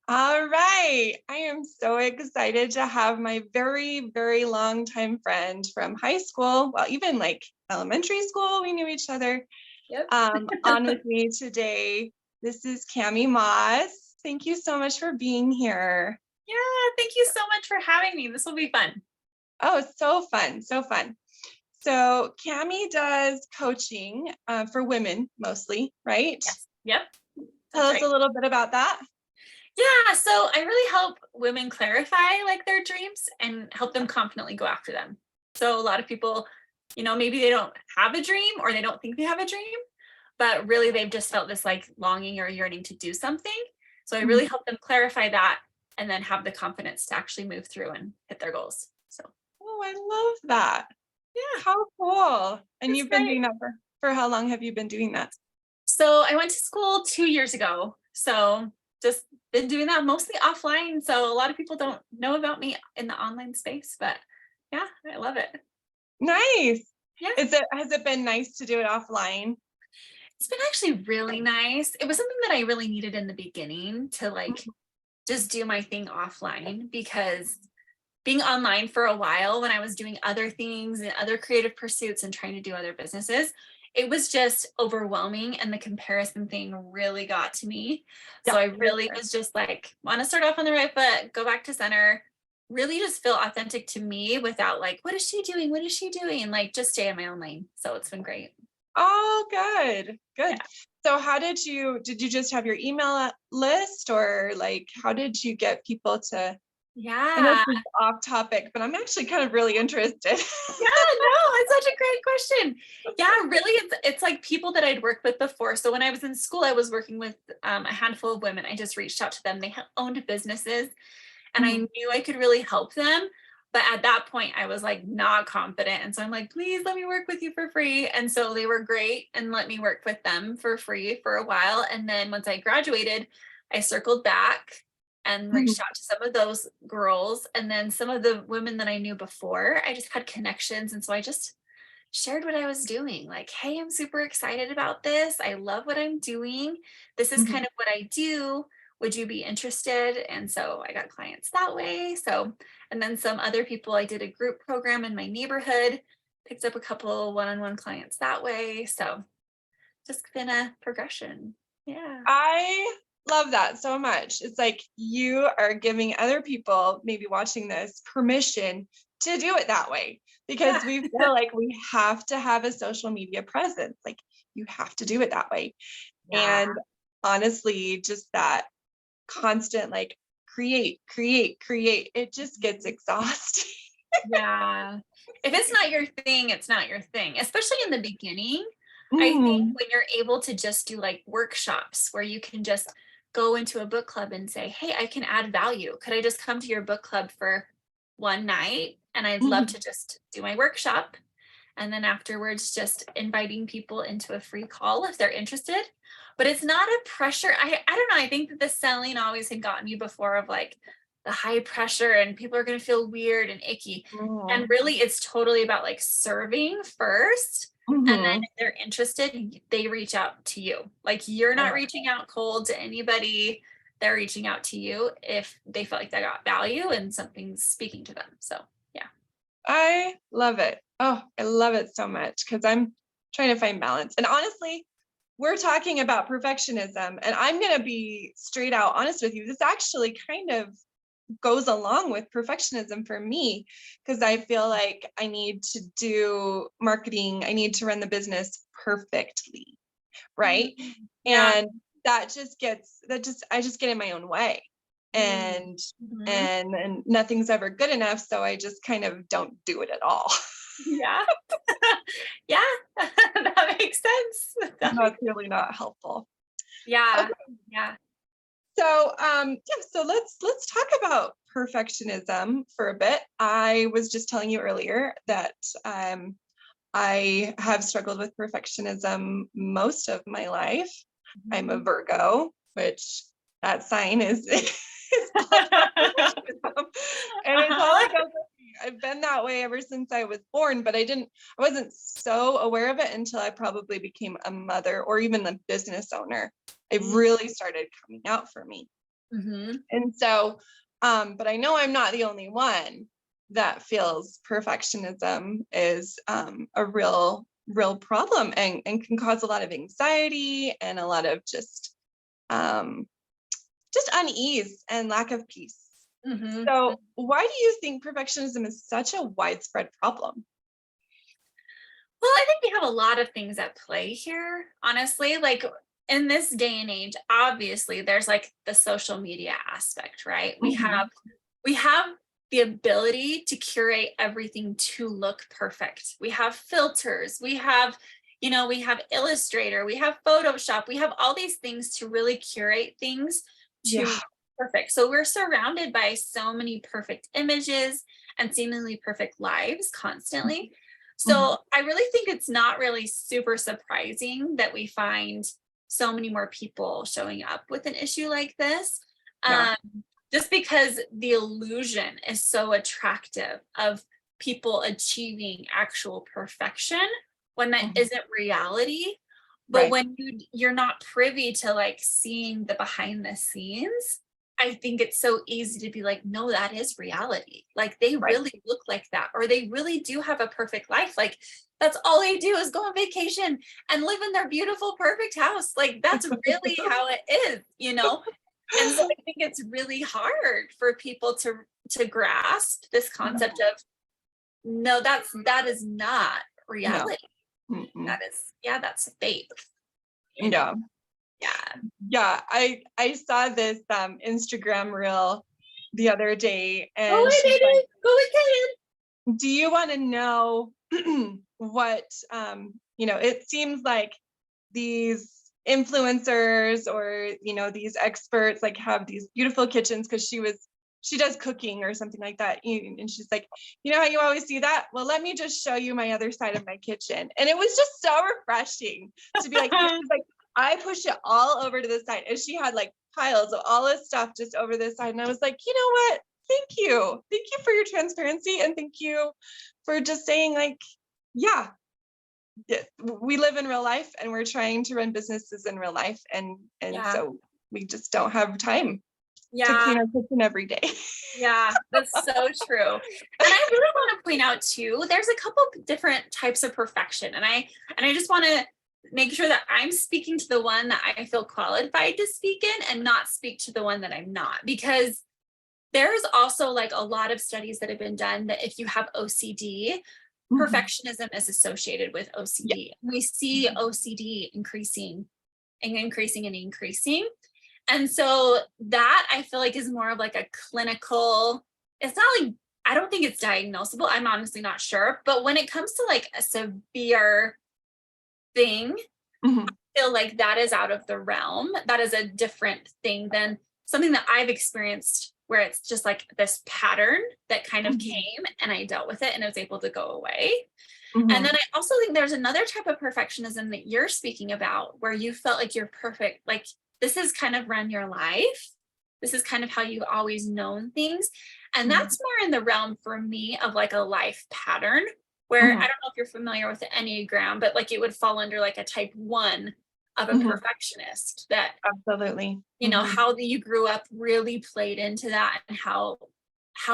All right. I am so excited to have my very, very long time friend from high school. Well, even like elementary school, we knew each other. Yep. On with me today. This is Cami Moss. Thank you so much for being here. Yeah, thank you so much for having me. This will be fun. Oh, so fun. So fun. So, Cami does coaching for women mostly, right? Yes. Yep. Tell That's us right. a little bit about that. Yeah, so I really help women clarify like their dreams and help them confidently go after them. So a lot of people, maybe they don't have a dream or they don't think they have a dream, but really they've just felt this like longing or yearning to do something. So I really Mhm. help them clarify that and then have the confidence to actually move through and hit their goals. So Oh, I love that. yeah, How cool. And it's you've been great. doing that for how long have you been doing that? So I went to school 2 years ago. So just been doing that mostly offline. So a lot of people don't know about me in the online space, but yeah, I love it. Nice. Yeah. Has it been nice to do it offline? It's been actually really nice. It was something that I really needed in the beginning to like just do my thing offline because being online for a while when I was doing other things and other creative pursuits and trying to do other businesses, it was just overwhelming. And the comparison thing really got to me. So Yeah, I for really sure. was just like, want to start off on the right foot, go back to center, really just feel authentic to me without like, what is she doing? What is she doing? And like, just stay in my own lane. So it's been great. Oh, good. Yeah. Good. So how did you just have your email list or like how did you get people to I know Yeah. this is off topic, but I'm actually kind of really interested. Yeah, no, it's such a great question. Yeah, really, it's like people that I'd worked with before. So when I was in school, I was working with a handful of women. I just reached out to them. They owned businesses, and I Mhm. knew I could really help them. But at that point, I was like not confident, and so I'm like, please let me work with you for free. And so they were great and let me work with them for free for a while. And then once I graduated, I circled back and reached Mhm. out to some of those girls and then some of the women that I knew before. I just had connections. And so I just shared what I was doing. Like, hey, I'm super excited about this. I love what I'm doing. This is kind Mhm. of what I do. Would you be interested? And so I got clients that way. So, and then some other people, I did a group program in my neighborhood, picked up a couple one on one clients that way. So just been a progression. Yeah. I love that so much. It's like you are giving other people, maybe watching this, permission to do it that way because Yeah. we feel like we have to have a social media presence. Like you have to do it that way. Yeah. And honestly, just that constant like create, create, create, it just gets exhausting. Yeah. If it's not your thing, it's not your thing, especially in the beginning. I think Mm, when you're able to just do like workshops where you can just go into a book club and say, hey, I can add value. Could I just come to your book club for one night? And I'd love mhm. to just do my workshop. And then afterwards, just inviting people into a free call if they're interested. But it's not a pressure. I don't know. I think that the selling always had gotten me before of like the high pressure and people are going to feel weird and icky. And Mm, really, it's totally about like serving first. And then mhm. if they're interested, they reach out to you. Like you're not reaching out cold to anybody. They're reaching out to you if they feel like they got value and something's speaking to them. So, yeah. I love it. Oh, I love it so much because I'm trying to find balance. And honestly, we're talking about perfectionism, and I'm going to be straight out honest with you. This actually kind of goes along with perfectionism for me because I feel like I need to do marketing, I need to run the business perfectly, right? Mm, yeah. And I just get in my own way. Mm, And mhm. and nothing's ever good enough, so I just kind of don't do it at all. Yeah. Yeah. That makes sense. That That's makes really not helpful. Yeah. Okay. Yeah. So yeah, so let's talk about perfectionism for a bit. I was just telling you earlier that I have struggled with perfectionism most of my life. I'm a Mhm. Virgo, which that sign is all about perfectionism. And it's all Uh-huh. like I've been that way ever since I was born, but I wasn't so aware of it until I probably became a mother or even a business owner. It Mm, really started coming out for me. And so, but I know I'm not the only one that feels perfectionism is a real problem and can cause a lot of anxiety and a lot of just unease and lack of peace. So why do you think perfectionism is such a widespread problem? Well, I think we have a lot of things at play here, honestly. Like in this day and age, obviously there's like the social media aspect, right? We have the ability to curate everything to look perfect. We have filters, we have, we have Illustrator, we have Photoshop, we have all these things to really curate things to Yeah. perfect. So we're surrounded by so many perfect images and seemingly perfect lives constantly. So I really think it's not really super surprising that we find so many more people showing up with an issue like this. Yeah. Just because the illusion is so attractive of people achieving actual perfection when that isn't reality. But Right. when you're not privy to like seeing the behind the scenes, I think it's so easy to be like, no, that is reality. Like they Right. really look like that, or they really do have a perfect life. Like that's all they do is go on vacation and live in their beautiful, perfect house. Like that's really how it is. And so I think it's really hard for people to grasp this concept of no, that is not No. reality. Mm-mm. That's fake. Yeah. Yeah. Yeah. I saw this Instagram reel the other day, Go and away, she's baby. like, Go away, do you want to know what it seems like these influencers or these experts like have these beautiful kitchens because she does cooking or something like that, and she's like, how you always see that, well, let me just show you my other side of my kitchen. And it was just so refreshing to be like, she's like, I push it all over to the side, and she had like piles of all this stuff just over this side, and I was like, you know what, thank you for your transparency, and thank you for just saying like, yeah, we live in real life and we're trying to run businesses in real life, and Yeah. so we just don't have time to Yeah. clean our kitchen every day. Yeah, that's so true. And I really want to point out too, there's a couple different types of perfection. And I just want to make sure that I'm speaking to the one that I feel qualified to speak in and not speak to the one that I'm not, because there's also like a lot of studies that have been done that if you have OCD, perfectionism is associated with OCD. Yeah. We see OCD increasing and increasing and increasing. And so that I feel like is more of like a clinical, it's not like, I don't think it's diagnosable. I'm honestly not sure. But when it comes to like a severe thing, I feel like that is out of the realm. That is a different thing than something that I've experienced where it's just like this pattern that kind of came and I dealt with it and it was able to go away. And then I also think there's another type of perfectionism that you're speaking about where you felt like you're perfect. Like this is kind of run your life. This is kind of how you've always known things. And that's more in the realm for me of like a life pattern where I don't know if you're familiar with the Enneagram, but like it would fall under like a type 1 of a perfectionist that Absolutely. how you grew up really played into that and how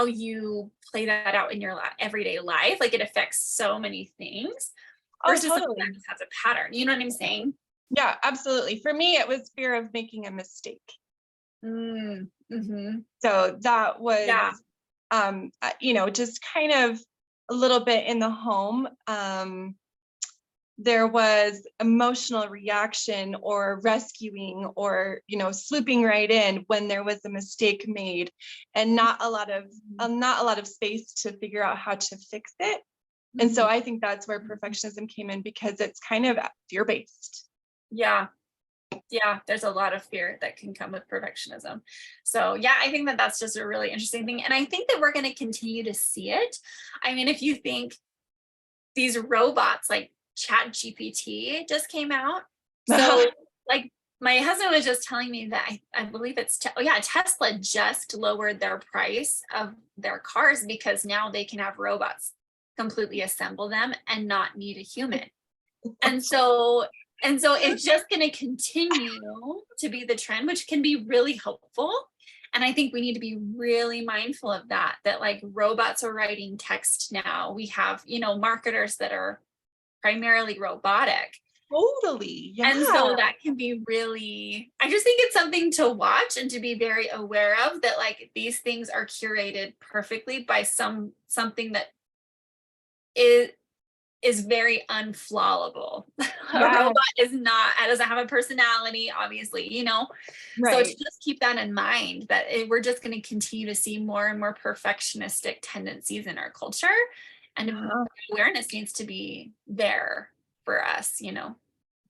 you play that out in your everyday life. Like it affects so many things versus something Totally. that just has a pattern. You know what I'm saying? Yeah, absolutely. For me, it was fear of making a mistake. So that was, just kind of a little bit in the home. There was emotional reaction or rescuing or, swooping right in when there was a mistake made, and not a lot of space to figure out how to fix it. And so I think that's where perfectionism came in, because it's kind of fear-based. Yeah. There's a lot of fear that can come with perfectionism. So yeah, I think that that's just a really interesting thing. And I think that we're going to continue to see it. I mean, if you think these robots like Chat GPT just came out. So like my husband was just telling me that I believe it's, Tesla just lowered their price of their cars because now they can have robots completely assemble them and not need a human. And so it's just going to continue to be the trend, which can be really helpful. And I think we need to be really mindful of that, that like robots are writing text now. We have, marketers that are primarily robotic. Totally. And Yeah. so that can be really, I just think it's something to watch and to be very aware of, that like these things are curated perfectly by something that is very unflawable. A Yeah. robot is not, it doesn't have a personality, obviously, So to Right. just keep that in mind, that we're just going to continue to see more and more perfectionistic tendencies in our culture, and Yeah. awareness needs to be there for us.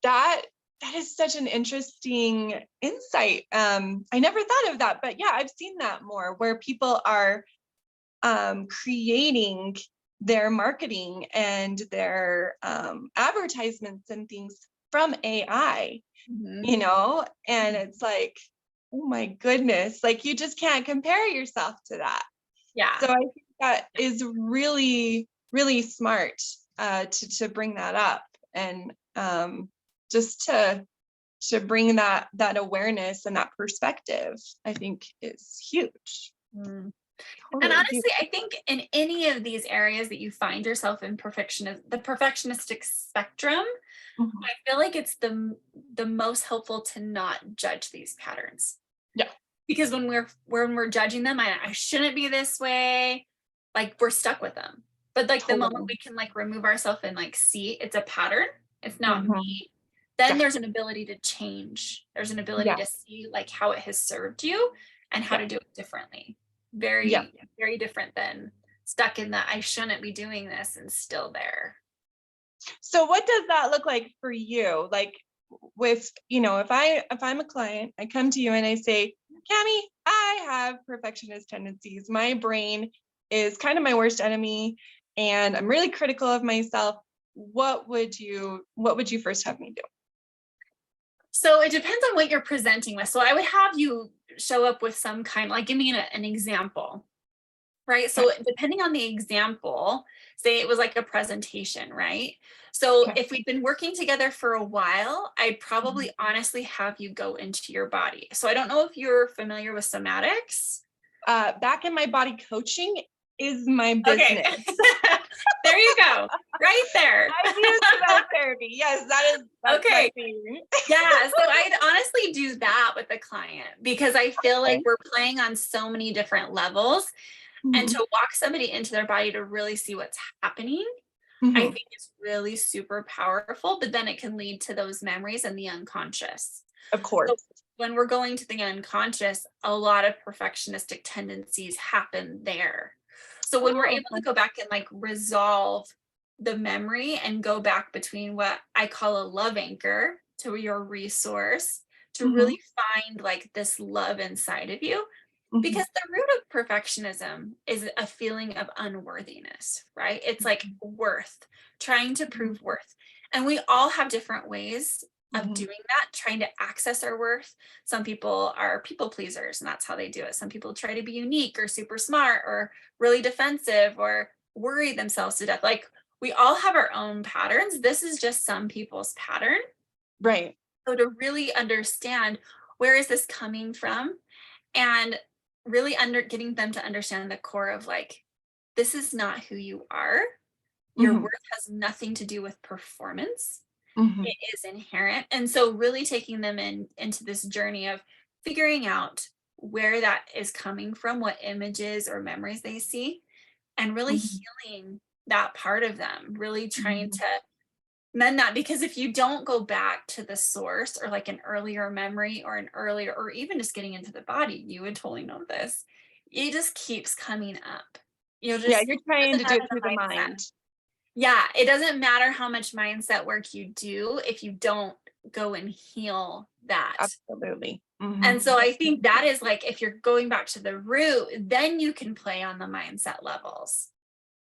That that is such an interesting insight. I never thought of that, but yeah, I've seen that more where people are creating their marketing and their advertisements and things from AI, Mhm. and it's like, oh my goodness, like you just can't compare yourself to that. Yeah. So I think that is really, really smart to bring that up, and just to bring that awareness and that perspective, I think is huge. Mm. And Totally huge. honestly, I think in any of these areas that you find yourself in the perfectionistic spectrum, Mhm. I feel like it's the most helpful to not judge these patterns. Yeah. Because when we're judging them, I shouldn't be this way, like we're stuck with them. But like the moment Totally. we can like remove ourselves and like see it's a pattern, it's not Mhm. me, then Yeah. there's an ability to change. There's an ability Yeah. to see like how it has served you and how Yeah. to do it differently. Yeah. Very, very different than stuck in the I shouldn't be doing this and still there. So what does that look like for you? Like with, if I'm a client, I come to you and I say, Cami, I have perfectionist tendencies. My brain is kind of my worst enemy and I'm really critical of myself. What would you first have me do? So it depends on what you're presenting with. So I would have you show up with some kind, like give me an example. Right. Okay. So depending on the example, say it was like a presentation, right? So Okay. if we've been working together for a while, I'd Mhm. probably honestly have you go into your body. So I don't know if you're familiar with somatics. Back in my body coaching is my Okay. business. There you go. Right there. I do somatic therapy. Yes, that's my Okay. thing. Yeah, so I'd honestly do that with a client because I feel like Okay. we're playing on so many different levels, and Mhm. to walk somebody into their body to really see what's happening, I Mhm. think is really super powerful, but then it can lead to those memories and the unconscious. Of So course. when we're going to the unconscious, a lot of perfectionistic tendencies happen there. So when we're Oh, able to go back and like resolve the memory and go back between what I call a love anchor to your resource to mhm, really find like this love inside of you, mhm, because the root of perfectionism is a feeling of unworthiness, right? It's like worth, trying to mhm, prove worth. And we all have different ways of mhm. doing that, trying to access our worth. Some people are people pleasers, and that's how they do it. Some people try to be unique or super smart or really defensive or worry themselves to death. Like we all have our own patterns. This is just some people's pattern. Right. So to really understand where is this coming from, and really getting them to understand the core of like, this is not who you are. Your Mhm, worth has nothing to do with performance. mhm, It is inherent. And so really taking them into this journey of figuring out where that is coming from, what images or memories they see, and really mhm, healing that part of them, really trying mhm. to mend that. Because if you don't go back to the source or like an earlier memory or an earlier, or even just getting into the body, you would totally know this. It just keeps coming up. You'll Yeah, just, you're it trying to doesn't do matter it the through the mindset. mind. Yeah, it doesn't matter how much mindset work you do if you don't go and heal that. Absolutely. And Mhm, so I think that is like, if you're going back to the root, then you can play on the mindset levels.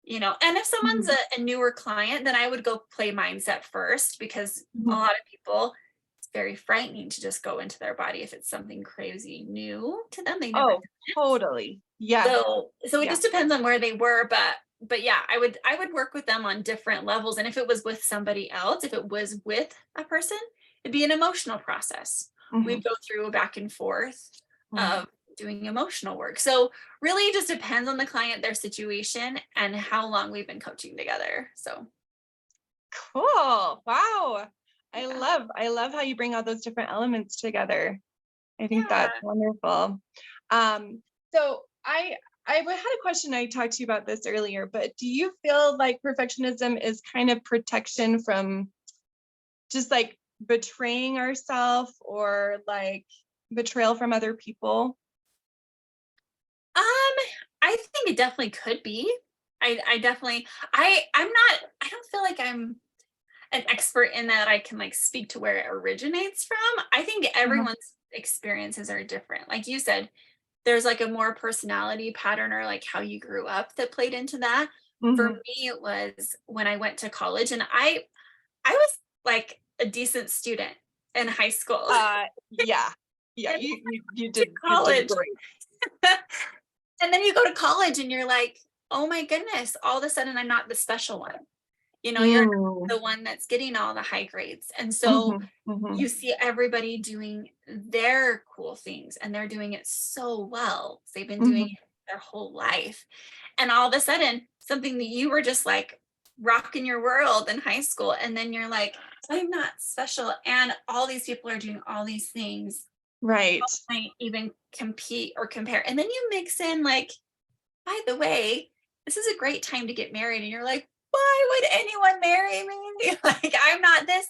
And if someone's mhm, a newer client, then I would go play mindset first, because a mhm. lot of people, it's very frightening to just go into their body if it's something crazy new to them. They never done Oh, it. totally. Yes. So it Yeah. just depends on where they were, but yeah, I would work with them on different levels. And if it was with somebody else, if it was with a person, it'd be an emotional process. Mhm, We'd go through a back and forth mhm, of doing emotional work. So really it just depends on the client, their situation, and how long we've been coaching together. So Cool. Wow. yeah. I love how you bring all those different elements together. I think Yeah. that's wonderful. Um, so I had a question. I talked to you about this earlier, but do you feel like perfectionism is kind of protection from just like betraying ourselves or like betrayal from other people? I think it definitely could be. I definitely I'm not I don't feel like I'm an expert in that I can like speak to where it originates from. I think Uh-huh. everyone's experiences are different. Like you said, there's like a more personality pattern or like how you grew up that played into that. For Mhm. me, it was when I went to college and I was like a decent student in high school. Yeah. Yeah, And to you did college. great. And then you go to college and you're like, oh my goodness, all of a sudden I'm not the special one. You're not Mm. the one that's getting all the high grades. And so Mhm. Mhm. you see everybody doing their cool things and they're doing it so well. They've been doing Mhm. it their whole life. And all of a sudden, something that you were just like rocking your world in high school. And then you're like, I'm not special. And all these people are doing all these things. Right. I even compete or compare. And then you mix in like, by the way, this is a great time to get married. And you're like, why would anyone marry me? Like, I'm not this,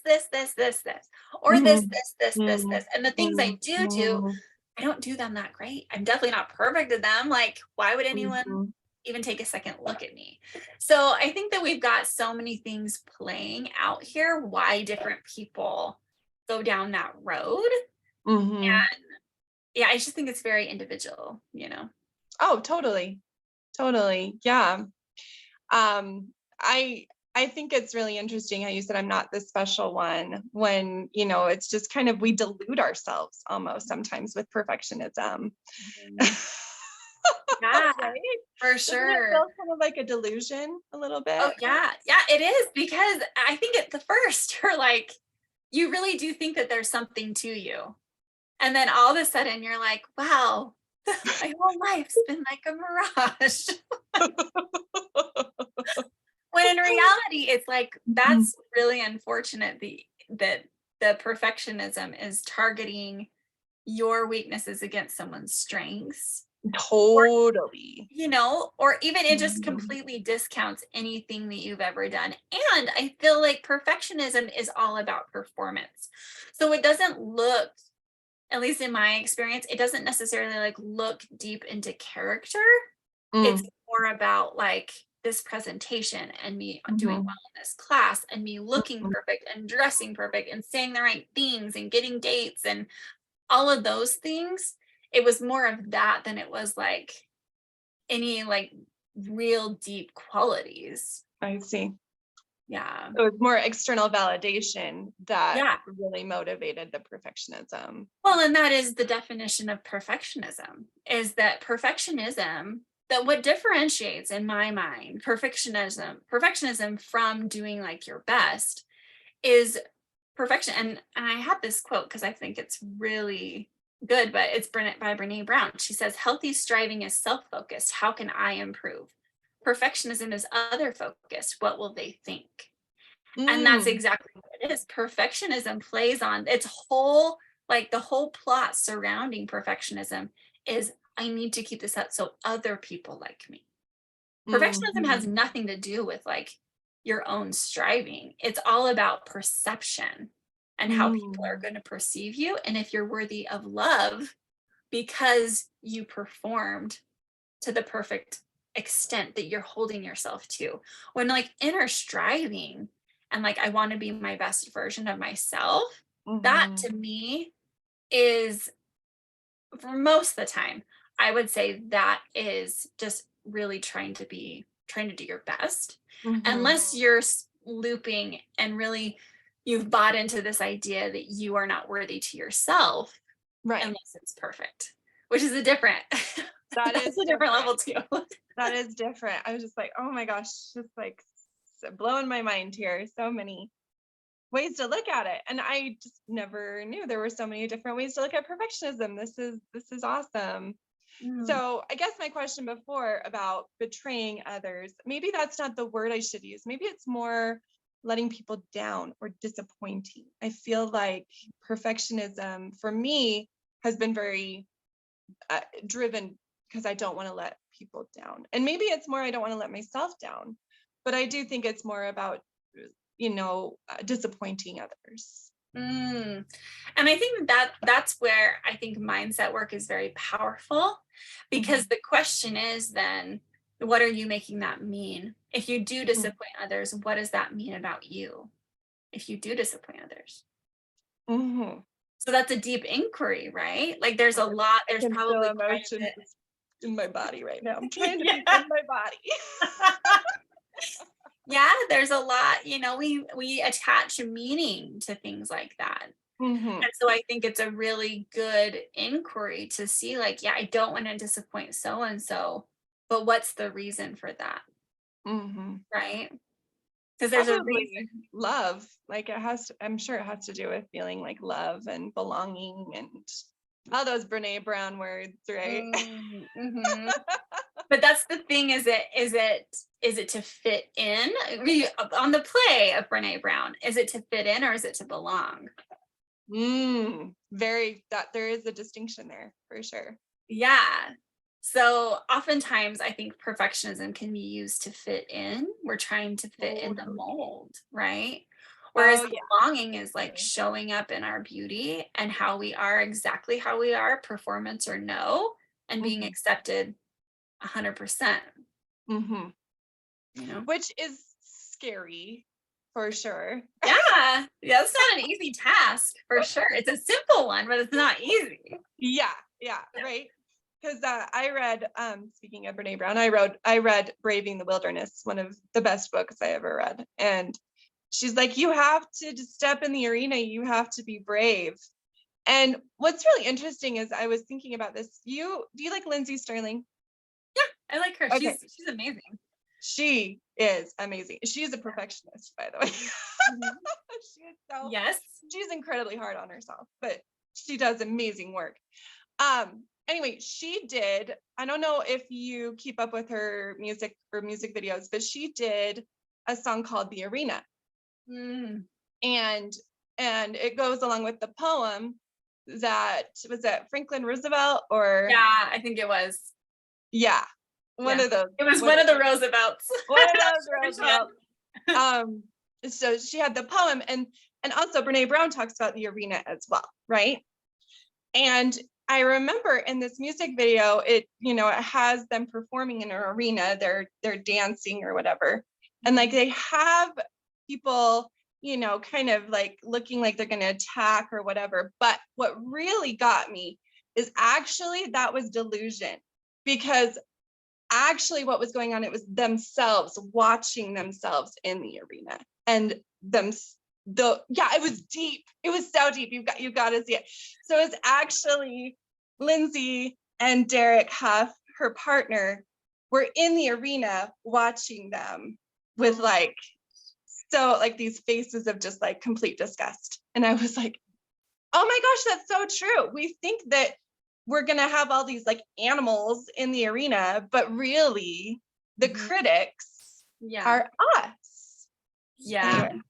or this, Mhm. this, this, this, Mm. this. And the things I Mm. do, Mm. I don't do them that great. I'm definitely not perfect at them. Like, why would anyone Mhm. even take a second look at me? So I think that we've got so many things playing out here, why different people go down that road. Mhm. Yeah, I just think it's very individual. Oh, totally. Totally. Yeah. Um, I I think it's really interesting how you said I'm not the special one when, it's just kind of we delude ourselves almost sometimes with perfectionism. Mhm. Yeah, Right? for Doesn't it sure. feel kind of like a delusion a little Oh, bit? yeah. Yeah, it is because I think at the first you're like, you really do think that there's something to you. And then all of a sudden you're like, wow, my whole life's been like a mirage. When in reality, it's like Mhm. that's really unfortunate that the perfectionism is targeting your weaknesses against someone's strengths. Or Totally. or even it just Mhm. completely discounts anything that you've ever done. And I feel like perfectionism is all about performance. So it doesn't look, at least in my experience, it doesn't necessarily like look deep into character. It's Mm. more about like this presentation and me doing Mhm. well in this class and me looking Mhm. perfect and dressing perfect and saying the right things and getting dates and all of those things. It was more of that than it was like any like real deep qualities. I see. Yeah. So it's more external validation that Yeah. really motivated the perfectionism. Well, and that is the definition of perfectionism is that perfectionism, that what differentiates in my mind perfectionism from doing like your best is perfection. And I have this quote because I think it's really good, but it's by Brene Brown. She says, healthy striving is self-focused. How can I improve? Perfectionism is other focused. What will they think? And that's Mm. exactly what it is. Perfectionism plays on its whole, like the whole plot surrounding perfectionism is I need to keep this up so other people like me. Perfectionism Mhm. has nothing to do with like your own striving. It's all about perception and how people are Mm. going to perceive you. And if you're worthy of love because you performed to the perfect extent that you're holding yourself to. When like inner striving and like I want to be my best version of myself, that Mhm. to me is for most of the time, I would say that is just really trying to do your best. Mhm. Unless you're looping and really you've bought into this idea that you are not worthy to yourself Right. unless it's perfect, which is a different That that's is a different different. level too. That is different. I was just like, oh my gosh, just like blowing my mind here. So many ways to look at it. And I just never knew there were so many different ways to look at perfectionism. This is awesome. So I guess my question before about betraying others, maybe that's not the word I should use. Maybe it's more letting people down or disappointing. I feel like perfectionism for me has been very driven because I don't want to let people down. And maybe it's more I don't want to let myself down. But I do think it's more about, disappointing others. And I think that's where I think mindset work is very powerful, because the question is then, what are you making that mean? If you do disappoint others, what does that mean about you? If you do disappoint others. Mm-hmm. So that's a deep inquiry, right? Like there's a lot, I there's can feel probably quite a emotions bit. in my body right now. I'm trying to be Yeah. in my body. Yeah, there's a lot, we attach meaning to things like that. Mm-hmm. And so I think it's a really good inquiry to see, like, yeah, I don't want to disappoint so and so, but what's the reason for that? Mm-hmm. Right? Because there's a reason. Probably love. Like I'm sure it has to do with feeling like love and belonging and all those Brene Brown words, right? Mm-hmm. But that's the thing, is it to fit in? On the play of Brene Brown, is it to fit in or is it to belong? Very, that there is a distinction there for sure. Yeah. So oftentimes I think perfectionism can be used to fit in. We're trying to fit in the mold, right? Whereas Oh yeah. belonging is like showing up in our beauty and how we are, exactly how we are, performance or no, and being accepted 100%, Mm-hmm. you know? Which is scary for sure. Yeah. Yeah. It's not an easy task for sure. It's a simple one, but it's not easy. Yeah, right. Because I read, speaking of Brene Brown, I read Braving the Wilderness, one of the best books I ever read. And she's like, you have to step in the arena, you have to be brave. And what's really interesting is I was thinking about this. Do you like Lindsay Sterling? I like her. Okay. She's amazing. She is amazing. She's a perfectionist, by the way. She is Yes. she's incredibly hard on herself, but she does amazing work. Anyway, she did, I don't know if you keep up with her music or music videos, but she did a song called The Arena. Mm. And it goes along with the poem that was at Franklin Roosevelt or Yeah, I think it was. yeah, one Yeah. of those. It was one of the Roosevelts. One of those Roosevelts. So she had the poem and also Brene Brown talks about the arena as well, right? And I remember in this music video, it has them performing in an arena, they're dancing or whatever. And like they have people, kind of like looking like they're gonna attack or whatever. But what really got me is actually that was delusion, because actually what was going on, it was themselves watching themselves in the arena and them it was deep, it was so deep, you got to see it. So it's actually Lindsay and Derek Huff, her partner, were in the arena watching them with these faces of just like complete disgust. And I was like, oh my gosh, that's so true. We think that we're going to have all these like animals in the arena, but really the critics are us. Yeah. Anyway,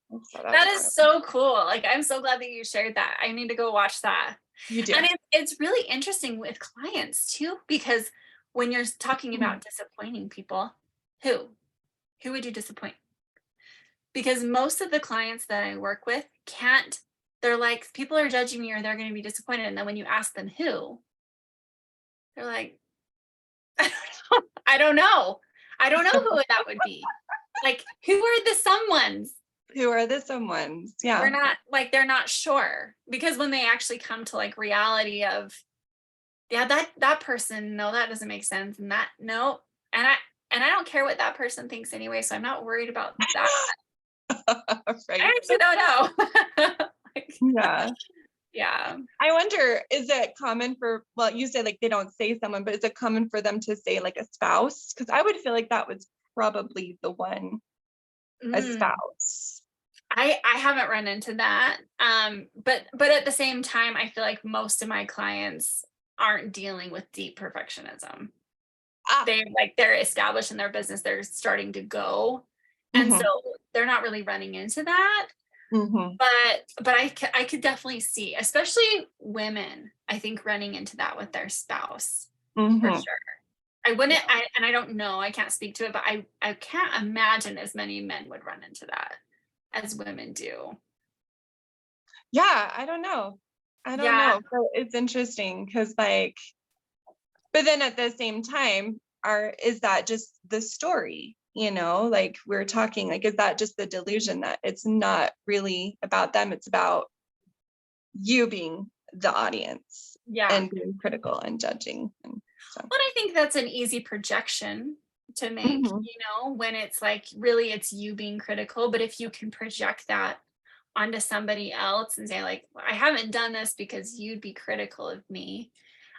that is so cool. Like, I'm so glad that you shared that. I need to go watch that. You do. And it's really interesting with clients too, because when you're talking about disappointing people, who would you disappoint? Because most of the clients that I work with they're like, people are judging me or they're going to be disappointed. And then when you ask them who, they're like, I don't know. I don't know who that would be. Like, who are the someones? Who are the someones? Yeah. They're not sure, because when they actually come to like reality of, yeah, that person, no, that doesn't make sense. And that, no. And I don't care what that person thinks anyway. So I'm not worried about that. Right. I actually don't know. Yeah. Yeah. I wonder, is it common for, well, you say like they don't say someone, but is it common for them to say like a spouse? Because I would feel like that was probably the one, a spouse. I haven't run into that. But at the same time, I feel like most of my clients aren't dealing with deep perfectionism. Ah, They're established in their business, they're starting to go. And so mhm, they're not really running into that. mhm, But I could definitely see, especially women, I think running into that with their spouse for mhm. sure. I wouldn't, Yeah. and I don't know, I can't speak to it, but I can't imagine as many men would run into that as women do. Yeah, I don't know. I don't Yeah. know. But it's interesting because like, but then at the same time, is that just the story? You know, like we're talking, like, is that just the delusion that it's not really about them? It's about you being the audience Yeah. and being critical and judging. And so, But I think that's an easy projection to make, mhm, when it's like really it's you being critical. But if you can project that onto somebody else and say, like, "Well, I haven't done this because you'd be critical of me."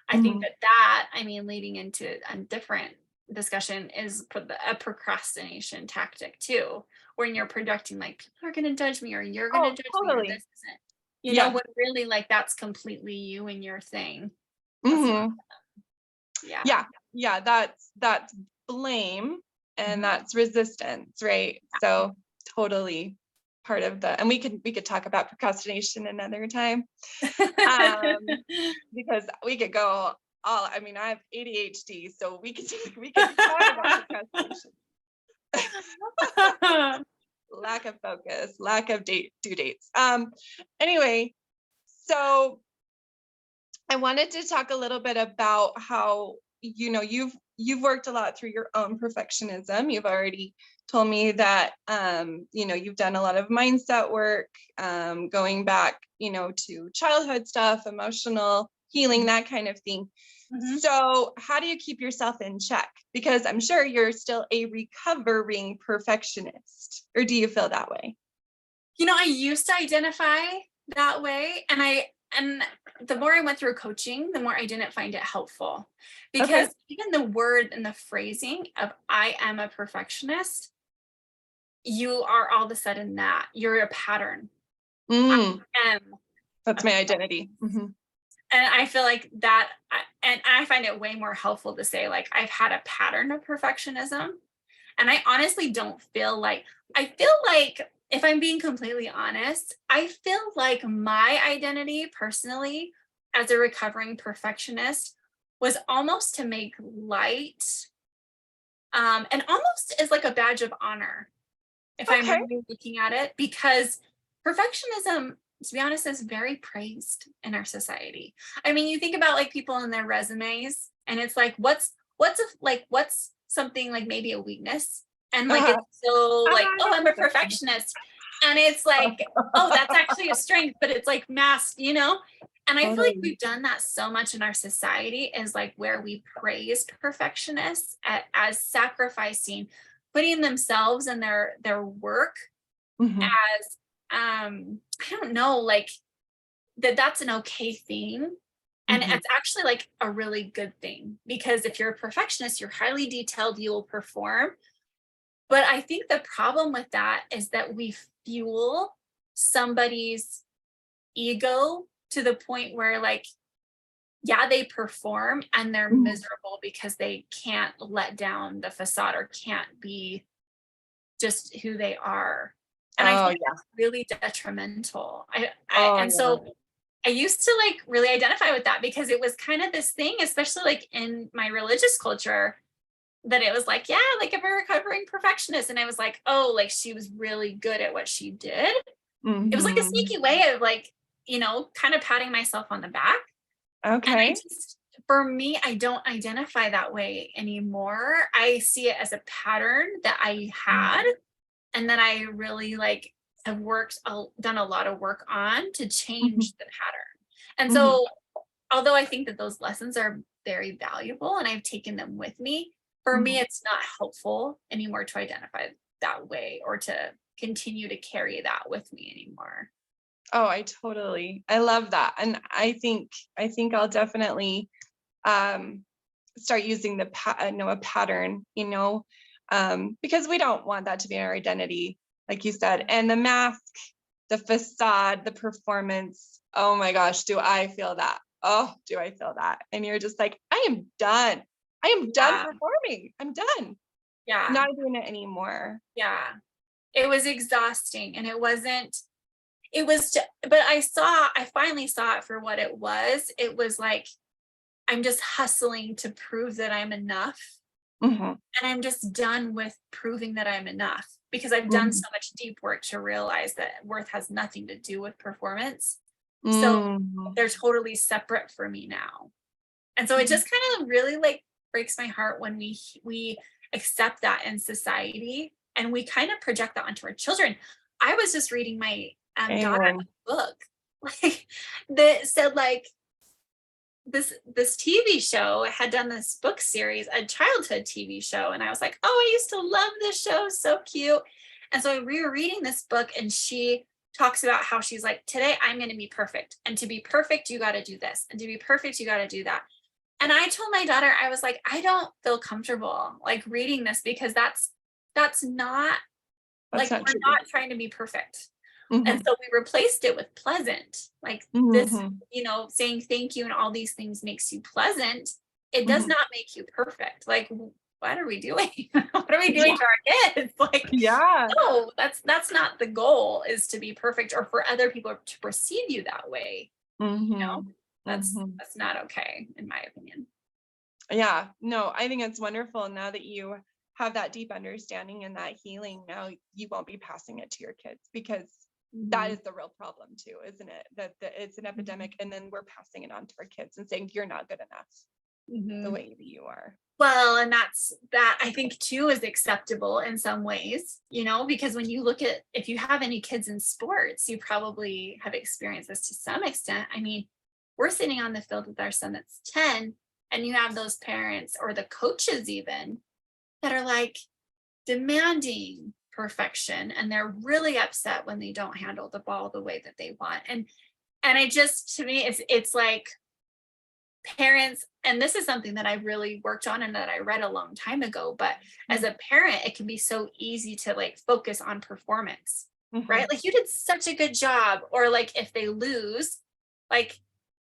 I think mhm. that, I mean, leading into a different discussion is a procrastination tactic too, when you're projecting like people are going to judge me or you're going to Oh, judge me or totally. this isn't, Yeah. when really like that's completely you and your thing. That's not, Hmm. yeah. Yeah. Yeah. That's blame and Mhm. that's resistance, right? So totally part of the, and we could talk about procrastination another time. Um, because we could go all, I mean, I have ADHD, so we could talk about procrastination. Lack of focus, lack of due dates. Anyway, so I wanted to talk a little bit about how, you've worked a lot through your own perfectionism. You've already told me that you've done a lot of mindset work, going back, to childhood stuff, emotional healing, that kind of thing. Mhm. So, how do you keep yourself in check? Because I'm sure you're still a recovering perfectionist, or do you feel that way? I used to identify that way, and the more I went through coaching, the more I didn't find it helpful, Okay. because even the word and the phrasing of "I am a perfectionist," you are all of a sudden that. You're a pattern. Mm, I am that's a my perfectionist. identity. Hmm. And I feel like that, and I find it way more helpful to say, like, I've had a pattern of perfectionism. And I honestly don't feel like, I feel like, if I'm being completely honest, I feel like my identity personally as a recovering perfectionist was almost to make light, and almost as like a badge of honor, if I'm Okay. really looking at it, because perfectionism, to be honest, is very praised in our society. I mean, you think about like people in their resumes, and it's like, what's something like maybe a weakness, and like Uh-huh. it's so like, oh, I'm a Ah, perfectionist, and it's like, oh, that's actually a strength, but it's like masked. And I feel like totally. we've done that so much in our society, is like where we praise perfectionists as sacrificing, putting themselves and their work Mhm, as, I don't know, like that's an okay thing. And mhm, it's actually like a really good thing, because if you're a perfectionist, you're highly detailed, you will perform. But I think the problem with that is that we fuel somebody's ego to the point where, like, yeah, they perform and they're mhm. miserable because they can't let down the facade or can't be just who they are. And I Oh, think yeah. that's really detrimental. Oh, And yeah. so I used to like really identify with that, because it was kind of this thing, especially like in my religious culture, that it was like, yeah, like I'm a recovering perfectionist. And I was like, oh, like she was really good at what she did. It was like a Mhm. sneaky way of like, kind of patting myself on the back. And I Okay. just, for me, I don't identify that way anymore. I see it as a pattern that I had, Mhm, and then I really like have done a lot of work on to mhm, change the pattern. And mhm, so, although I think that those lessons are very valuable and I've taken them with me, for me, mhm. it's not helpful anymore to identify that way or to continue to carry that with me anymore. Oh, I love that. And I think I'll definitely um start using a pattern, because we don't want that to be our identity, like you said. And the mask, the facade, the performance. Oh my gosh, do I feel that? oh, do I feel that? And you're just like, I am done. I am done Yeah. performing. I'm done. Yeah. Not doing it anymore. Yeah. It was exhausting, and it wasn't, it was but I finally saw it for what it was. It was like, I'm just hustling to prove that I'm enough. Mhm, And I'm just done with proving that I'm enough, because I've done mhm, so much deep work to realize that worth has nothing to do with performance. So mhm, they're totally separate for me now. And so it mhm. just kind of really like breaks my heart when we accept that in society, and we kind of project that onto our children. I was just reading my daughter Amen. a book like that said like this TV show had done this book series, a childhood TV show, and I was like, oh, I used to love this show, so cute. And so we were reading this book, and she talks about how she's like, today I'm going to be perfect, and to be perfect you got to do this, and to be perfect you got to do that. And I told my daughter, I was like, I don't feel comfortable like reading this, because that's not That's like, not we're true. not trying to be perfect. And Mhm, so we replaced it with pleasant. Like this, mhm, saying thank you and all these things makes you pleasant. It does mhm. not make you perfect. Like, what are we doing? What are we doing Yeah, to our kids? Like, yeah. no, that's not the goal, is to be perfect or for other people to perceive you that way. You know, Mhm, that's mhm. that's not okay, in my opinion. Yeah, no, I think it's wonderful now that you have that deep understanding and that healing. Now you won't be passing it to your kids because that Mhm. is the real problem too, isn't it? That it's an Mhm. epidemic, and then we're passing it on to our kids and saying you're not good enough the Mhm. way that you are. Well, and that I think too is acceptable in some ways, because when you look at, if you have any kids in sports, you probably have experienced this to some extent. I mean, we're sitting on the field with our son that's 10, and you have those parents or the coaches even that are like demanding perfection, and they're really upset when they don't handle the ball the way that they want. And I just, to me, it's like parents, and this is something that I really worked on and that I read a long time ago, but as Mm, a parent it can be so easy to like focus on performance, right? mhm, Like, you did such a good job, or like if they lose, like,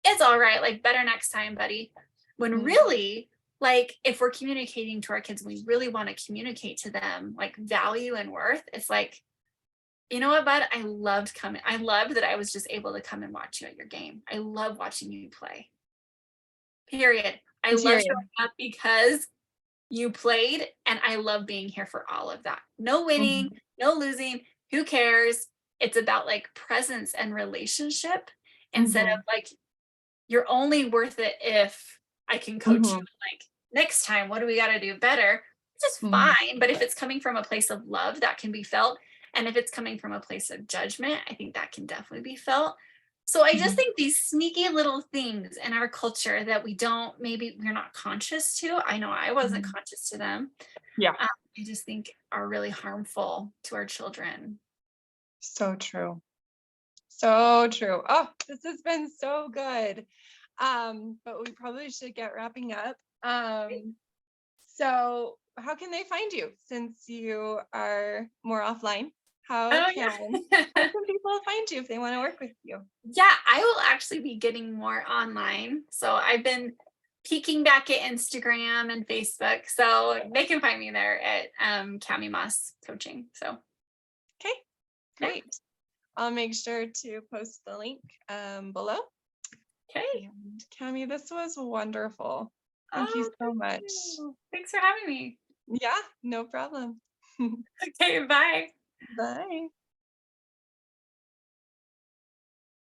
it's all right, like, better next time, buddy. When mm. really, like, if we're communicating to our kids, we really want to communicate to them like value and worth. It's like, you know what, bud, I loved that I was just able to come and watch you at your game. I love watching you play. Period. I love Period. showing up because you played, and I love being here for all of that. No winning, Mhm, no losing. Who cares? It's about like presence and relationship, instead of mhm, like, you're only worth it if I can coach you. mhm, Like, next time, what do we got to do better? It's just mhm, fine. But if it's coming from a place of love, that can be felt. And if it's coming from a place of judgment, I think that can definitely be felt. So I just mhm. think these sneaky little things in our culture that maybe we're not conscious to. I know I wasn't Mhm. conscious to them. Yeah, I just think are really harmful to our children. so true. So true. Oh, this has been so good. But we probably should get wrapping up. So how can they find you since you are more offline? How Oh can yeah. how can people find you if they want to work with you? Yeah, I will actually be getting more online. So I've been peeking back at Instagram and Facebook. So they can find me there at Cami Moss Coaching. So Okay, yeah. great. I'll make sure to post the link below. Okay. And Cami, this was wonderful. Thank you Oh, so thank much. you. Thanks for having me. Yeah, no problem. Okay, bye. Bye.